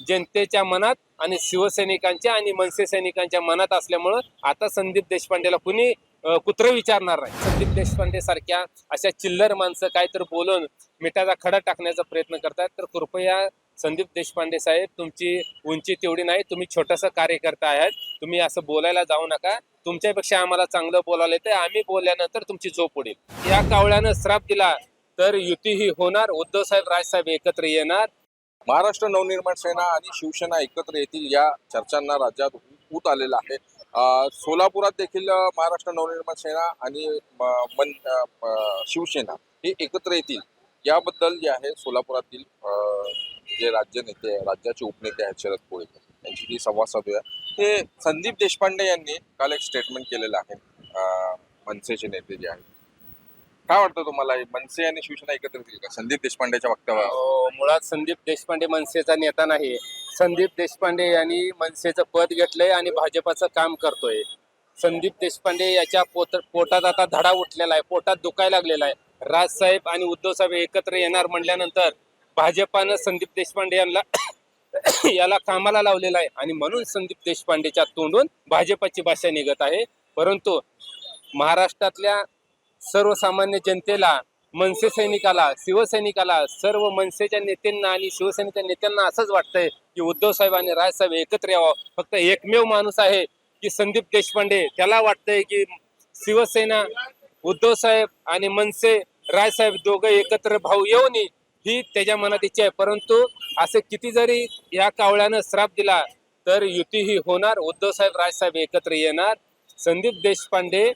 जनतेच्या मनात आणि शिवसैनिकांच्या आणि मनसे सैनिकांच्या मनात असल्यामुळं आता संदीप देशपांडेला कुणी कुत्रं विचारणार नाही. संदीप देशपांडे सारख्या अशा चिल्लर माणसं काहीतरी बोलून मिठाचा खडा टाकण्याचा प्रयत्न करतात, तर कृपया संदीप देशपांडे साहेब, तुमची उंची तेवढी नाही, तुम्ही छोटंसं कार्यकर्ता आहात, तुम्ही असं बोलायला जाऊ नका. तुमच्यापेक्षा आम्हाला चांगलं बोलायला येतं, आम्ही बोलल्यानंतर तुमची झोप उडेल. या कावळ्यानं श्राप दिला तर युती ही होणार, उद्धव साहेब राजसाहेब एकत्र येणार. महाराष्ट्र नवनिर्माण सेना आणि शिवसेना एकत्र येतील या चर्चांना राज्यात ऊत आलेला आहे. सोलापुरात देखील महाराष्ट्र नवनिर्माण सेना आणि शिवसेना हे एकत्र येतील याबद्दल जे आहे सोलापुरातील जे राज्य नेते आहे, राज्याचे उपनेते आहेत शरद कोळीकर यांची जी संवाद साधूया. ते संदीप देशपांडे यांनी काल एक स्टेटमेंट केलेलं आहे. मनसेचे नेते जे आहेत, काय वाटतं तुम्हाला, मनसे आणि शिवसेना एकत्र येतील का संदीप देशपांडेच्या वक्तव्यावर? मुळात संदीप देशपांडे मनसेचा नेता नाही. संदीप देशपांडे यांनी मनसेचं पद घेतलंय आणि भाजपाचं काम करतोय. संदीप देशपांडे याच्या पोटात आता धडा उठलेला आहे, पोटात दुखायला लागलेला आहे. राजसाहेब आणि उद्धव साहेब एकत्र येणार म्हणल्यानंतर भाजपानं संदीप देशपांडे यांना याला कामाला लावलेला आहे आणि म्हणून संदीप देशपांडेच्या तोंडून भाजपाची भाषा निघत आहे. परंतु महाराष्ट्रातल्या सर्वसामान्य जनतेला, मनसे सैनिकाला, शिवसैनिकाला, सर्व मनसेच्या नेत्यांना आणि शिवसेनेच्या नेत्यांना असंच वाटतंय की उद्धव साहेब आणि राजसाहेब एकत्र यावं. फक्त एकमेव माणूस आहे की संदीप देशपांडे, त्याला वाटतंय की शिवसेना, उद्धव साहेब आणि मनसे राजसाहेब दोघं एकत्र भाऊ येऊ नये, ही त्याच्या मनात इच्छा आहे. परंतु असे किती जरी या कावळ्यानं श्राप दिला तर युती ही होणार, उद्धव साहेब राजसाहेब एकत्र येणार. संदीप देशपांडे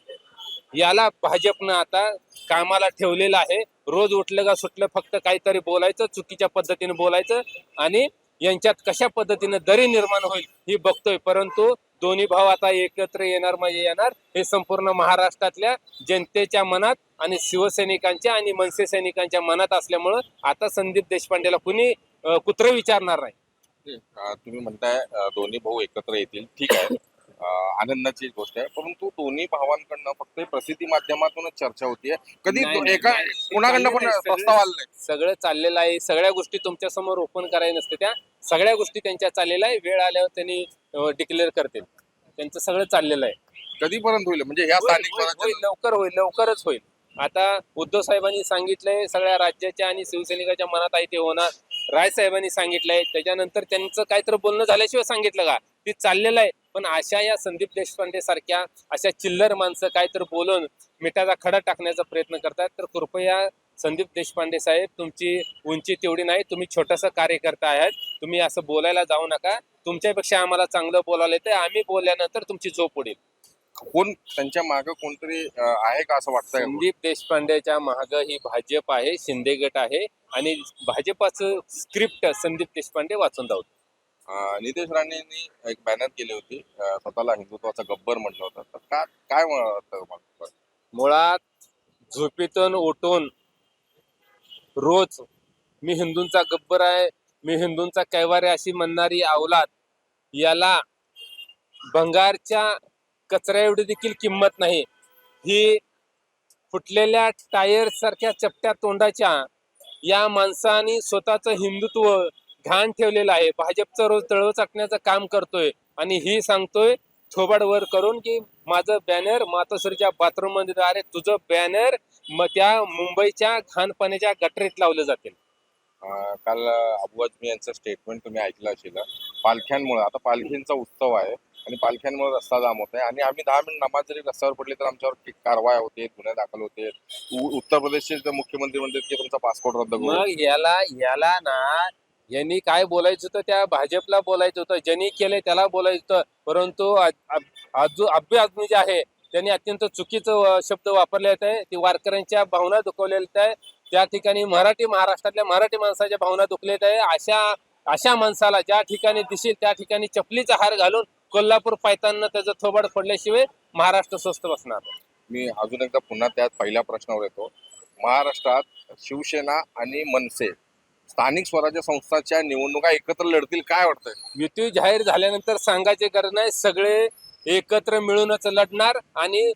याला भाजपनं आता कामाला ठेवलेलं आहे. रोज उठलं का सुटलं फक्त काहीतरी बोलायचं, चुकीच्या पद्धतीने बोलायचं आणि यांच्यात कशा पद्धतीने दरी निर्माण होईल ही बघतोय. परंतु दोन्ही भाव आता एकत्र येणार म्हणजे येणार, हे संपूर्ण महाराष्ट्रातल्या जनतेच्या मनात आणि शिवसैनिकांच्या आणि मनसे सैनिकांच्या मनात असल्यामुळं आता संदीप देशपांडेला कुणी कुत्रं विचारणार नाही. तुम्ही म्हणताय दोन्ही भाऊ एकत्र येतील, ठीक आहे, आनंदाची गोष्ट आहे. परंतु दोन्ही भावांकडनं फक्त प्रसिद्धी माध्यमातूनच चर्चा होतीये, कधी एका कोणाकडनं पण प्रस्ताव आला नाही. सगळं चाललेलं आहे, सगळ्या गोष्टी तुमच्या समोर ओपन करायला नसते, त्या सगळ्या गोष्टी त्यांच्या चाललेल्या आहे. वेळ आल्यावर त्यांनी डिक्लेअर करतील. त्यांचं सगळं चाललेलं आहे. कधीपर्यंत होईल म्हणजे ह्या स्थानिक होईल, लवकर होईल, लवकरच होईल. आता उद्धव साहेबांनी सांगितलंय सगळ्या राज्याच्या आणि शिवसैनिकाच्या मनात आहे ते होणार. राजसाहेबांनी सांगितलंय, त्याच्यानंतर त्यांचं काहीतरी बोलणं झाल्याशिवाय सांगितलं का, ते चाललेलं आहे. पण अशा या संदीप देशपांडे सारख्या अशा चिल्लर माणसं काहीतरी बोलून मिठाचा खडा टाकण्याचा प्रयत्न करतात, तर कृपया संदीप देशपांडे साहेब, तुमची उंची तेवढी नाही, तुम्ही छोटंसं कार्यकर्ता आहात, तुम्ही असं बोलायला जाऊ नका. तुमच्यापेक्षा आम्हाला चांगलं बोलायला येतं, आम्ही बोलल्यानंतर तुमची झोप उडेल. कोण त्यांच्या मागे कोणतरी आहे का असं वाटतंय? संदीप देशपांडेच्या माग ही भाजप आहे, शिंदे गट आहे आणि भाजपाचं स्क्रिप्ट संदीप देशपांडे वाचून धावतो. नितेश राणेंनी एक बॅनर केली होती, स्वतःला हिंदुत्वाचा गब्बर म्हटलं होतं, तर काय वाटतं तुम्हाला? मुळात झोपेतून उठून रोज मी हिंदूंचा गब्बर आहे, मी हिंदूंचा कैवार आहे अशी म्हणणारी अवलाद, याला भंगारच्या कचऱ्या एवढी देखील किंमत नाही. ही फुटलेल्या टायर सारख्या चपट्या तोंडाच्या या माणसाने स्वतःचं हिंदुत्व घाण ठेवलेलं आहे. भाजपचं रोज तळव चाटण्याचं काम करतोय आणि ही सांगतोय थोबाड वर करून की माझं बॅनर मातोश्रीच्या बाथरूम मध्ये, अरे तुझं बॅनर मग त्या मुंबईच्या घाणपाण्याच्या गटरीत लावलं जातील. काल अबू आझमी यांचं स्टेटमेंट तुम्ही ऐकलं असेल. पालख्यांमुळे, आता पालखींचा उत्सव आहे आणि पालख्यांमुळे रस्ता जाम होत आहे आणि आम्ही 10 मिनिट नमाज जरी रस्त्यावर पडली तर आमच्यावर कारवाया होते, गुन्हे दाखल होते. उत्तर प्रदेशचे मुख्यमंत्री म्हणतात की तुमचा पासपोर्ट रद्द करू. मग याला ना, यांनी काय बोलायचं होतं, त्या भाजपला बोलायचं होतं, ज्यांनी केलंय त्याला बोलायचं होतं. परंतु अब्बू आझमी जे आहे त्यांनी अत्यंत चुकीचं शब्द वापरले आहे. ती वारकऱ्यांच्या भावना दुखवलेल्या आहे. त्या ठिकाणी महाराष्ट्रातल्या मराठी माणसाच्या भावना दुखलेत आहे. अशा माणसाला ज्या ठिकाणी दिसेल त्या ठिकाणी चपलीचा हार घालून कोल्हापूर पायतांना त्याचं थोबाड फोडल्याशिवाय महाराष्ट्र स्वस्त बसणार. मी अजून एकदा पुन्हा त्याच पहिल्या प्रश्नावर येतो. महाराष्ट्रात शिवसेना आणि मनसे स्थानिक स्वराज्य संस्थांच्या निवडणुका एकत्र लढतील, काय वाटतंय? युती जाहीर झाल्यानंतर सांगायची गरज नाही, सगळे एकत्र मिळूनच लढणार आणि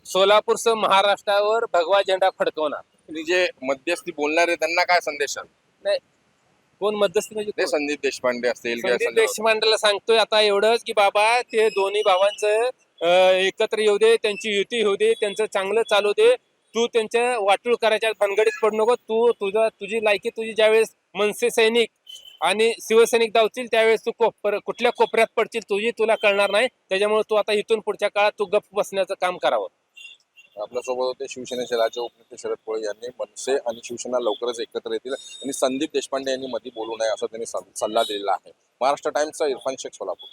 सोलापूरसह महाराष्ट्रावर भगवा झेंडा फडकवणार. आणि जे मध्यस्थी बोलणारे त्यांना काय संदेश आहे? नाही, कोण मध्यस्थी म्हणजे ते कोण? संदीप देशपांडे असतील किंवा संदीप संजय देशपांडेला सांगतोय आता एवढंच की बाबा ते दोन्ही भावांचं एकत्र येऊ दे, त्यांची युती होऊ दे, त्यांचं चांगलं चालू दे. तू त्यांच्या वाटूळ करायच्या भानगडीत पडू नको. तुझी लायकी तुझी ज्यावेळेस मनसे सैनिक आणि शिवसैनिक धावतील त्यावेळेस तू कुठल्या कोपऱ्यात पडतील तुला कळणार नाही. त्याच्यामुळे तू आता इथून पुढच्या काळात तू गप्प बसण्याचं काम करावं. आपल्यासोबत होते शिवसेनेचे राज्य उपनेते शरद पवार यांनी मनसे आणि शिवसेना लवकरच एकत्र येतील आणि संदीप देशपांडे यांनी मध्ये बोलू नये असं त्यांनी सल्ला दिलेला आहे. महाराष्ट्र टाइम्सचा इरफान शेख, सोलापूर.